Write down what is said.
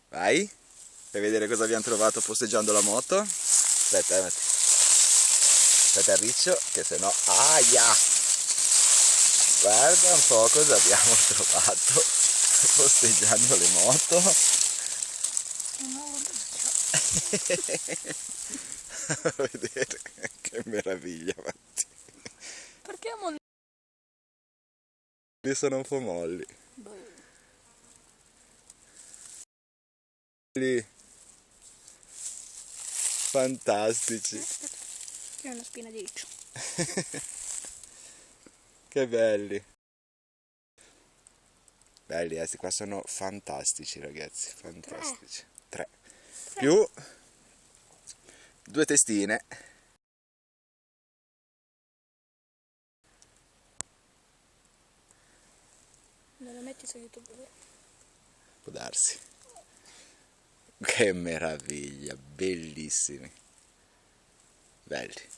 Vai, fai vedere cosa abbiamo trovato posteggiando la moto. Aspetta, Matti. Aspetta il riccio, che se no... Aia! Guarda un po' cosa abbiamo trovato posteggiando le moto. Un nuovo riccio. A vedere, che meraviglia, Matti. Perché mon... Li sono un po' molli. Lì. Fantastici. C'è una spina di riccio. Che belli. Belli, questi qua sono fantastici, ragazzi, fantastici. Tre. Più 2 testine. Non lo metti su YouTube, vero? Può darsi. Che meraviglia, bellissimi. Belli.